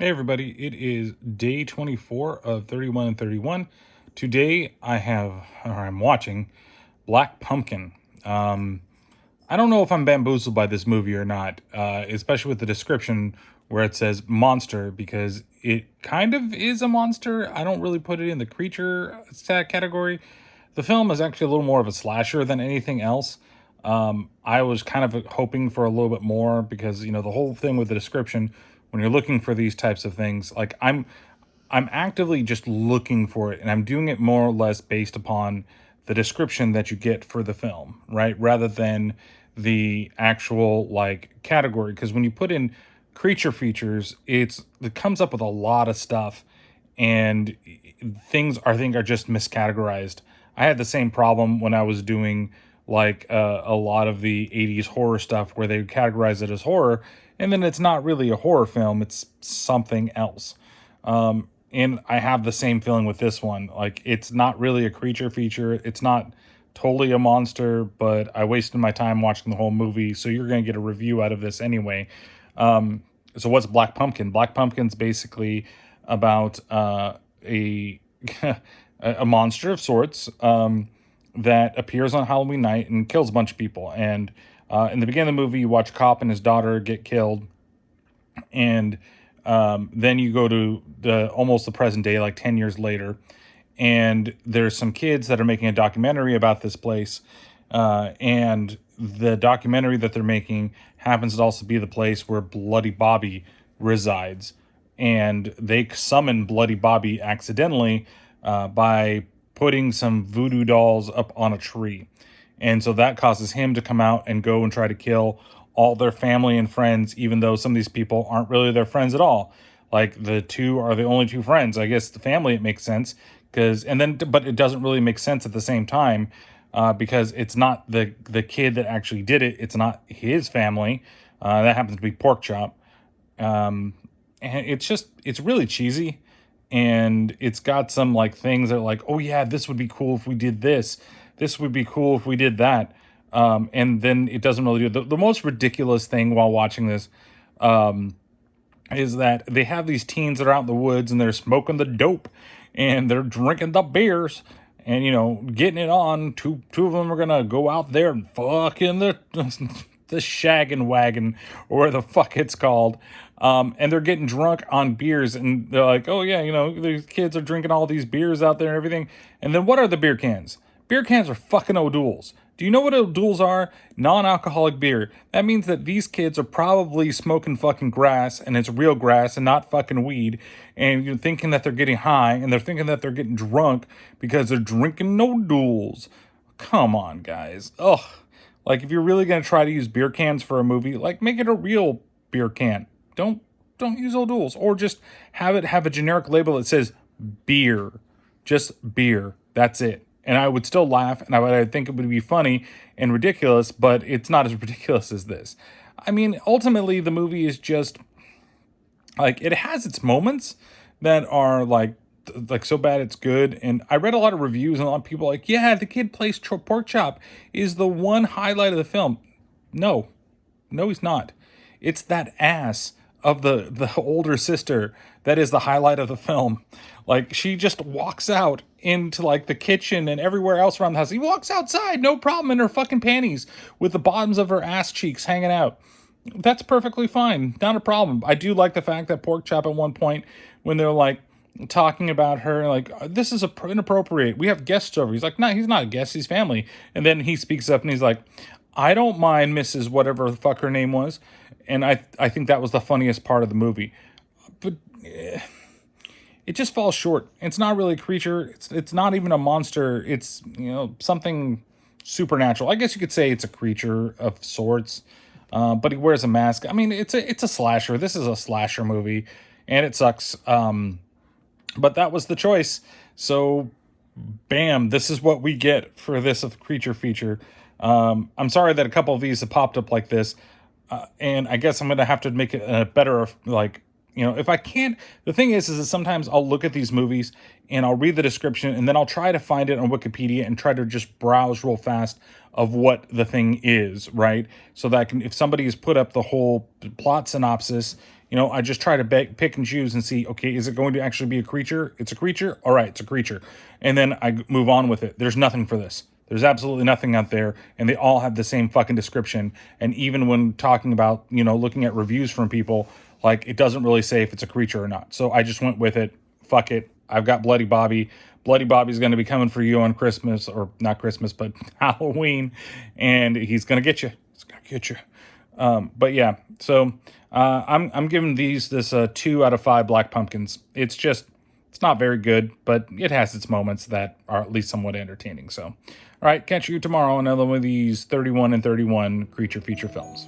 Hey everybody, it is day 24 of 31 and 31. Today I'm watching Black Pumpkin. I don't know if I'm bamboozled by this movie or not, especially with the description where it says monster, because it kind of is a monster. I don't really put it in the creature category. The film is actually a little more of a slasher than anything else. I was kind of hoping for a little bit more because the whole thing with the description when you're looking for these types of things, like I'm actively just looking for it, and I'm doing it more or less based upon the description that you get for the film, right? Rather than the actual like category. Because when you put in creature features, it comes up with a lot of stuff, and things I think are just miscategorized. I had the same problem when I was doing like a lot of the 80s horror stuff where they categorize it as horror, and then it's not really a horror film, it's something else. And I have the same feeling with this one. Like, it's not really a creature feature, it's not totally a monster, but I wasted my time watching the whole movie, so you're going to get a review out of this anyway. So what's Black Pumpkin? Black Pumpkin's basically about a a monster of sorts that appears on Halloween night and kills a bunch of people. And in the beginning of the movie, you watch a cop and his daughter get killed, and then you go to almost the present day, like 10 years later, and there's some kids that are making a documentary about this place, and the documentary that they're making happens to also be the place where Bloody Bobby resides, and they summon Bloody Bobby accidentally by putting some voodoo dolls up on a tree. And so that causes him to come out and go and try to kill all their family and friends, even though some of these people aren't really their friends at all. Like, the two are the only two friends. I guess the family, it makes sense, but it doesn't really make sense at the same time, because it's not the kid that actually did it. It's not his family. That happens to be Pork Chop. And it's really cheesy, and it's got some like things that are like, oh yeah, this would be cool if we did this. This would be cool if we did that. And then it doesn't really do the most ridiculous thing while watching this. Is that they have these teens that are out in the woods and they're smoking the dope and they're drinking the beers and getting it on. Two of them are gonna go out there and fuck in the the shaggin' wagon, or where the fuck it's called. And they're getting drunk on beers, and they're like, oh yeah, these kids are drinking all these beers out there and everything. And then what are the beer cans? Beer cans are fucking O'Doul's. Do you know what O'Doul's are? Non-alcoholic beer. That means that these kids are probably smoking fucking grass, and it's real grass and not fucking weed. And you're thinking that they're getting high, and they're thinking that they're getting drunk because they're drinking O'Doul's. Come on, guys. Ugh. Like, if you're really gonna try to use beer cans for a movie, like, make it a real beer can. Don't use O'Doul's, or just have a generic label that says beer. Just beer. That's it. And I would still laugh, and I think it would be funny and ridiculous, but it's not as ridiculous as this. I mean, ultimately, the movie is just like, it has its moments that are like so bad it's good. And I read a lot of reviews, and a lot of people are like, yeah, the kid plays Pork Chop is the one highlight of the film. No, he's not. It's that ass of the older sister that is the highlight of the film. Like, she just walks out into like the kitchen and everywhere else around the house. He walks outside, no problem, in her fucking panties with the bottoms of her ass cheeks hanging out. That's perfectly fine, not a problem. I do like the fact that Pork Chop at one point, when they're like talking about her, like, this is inappropriate, we have guests over. He's like, no, he's not a guest, he's family. And then he speaks up and he's like, I don't mind Mrs. whatever the fuck her name was. And I think that was the funniest part of the movie. But it just falls short. It's not really a creature. It's not even a monster. It's, something supernatural. I guess you could say it's a creature of sorts. But he wears a mask. I mean, it's a slasher. This is a slasher movie, and it sucks. But that was the choice. So, bam, this is what we get for this creature feature. I'm sorry that a couple of these have popped up like this. And I guess I'm going to have to make it a better, like, if I can't, the thing is that sometimes I'll look at these movies and I'll read the description, and then I'll try to find it on Wikipedia and try to just browse real fast of what the thing is, right? So that if somebody has put up the whole plot synopsis You know, I just try to pick and choose and see, okay, is it going to actually be a creature? It's a creature? All right, it's a creature. And then I move on with it. There's nothing for this. There's absolutely nothing out there, and they all have the same fucking description. And even when talking about, you know, looking at reviews from people, like, it doesn't really say if it's a creature or not. So I just went with it. Fuck it. I've got Bloody Bobby. Bloody Bobby's going to be coming for you on Christmas, or not Christmas, but Halloween, and he's going to get you. He's going to get you. But yeah, so I'm giving this 2 out of 5 black pumpkins. It's not very good, but it has its moments that are at least somewhat entertaining. So, all right, catch you tomorrow on another one of these 31 and 31 creature feature films.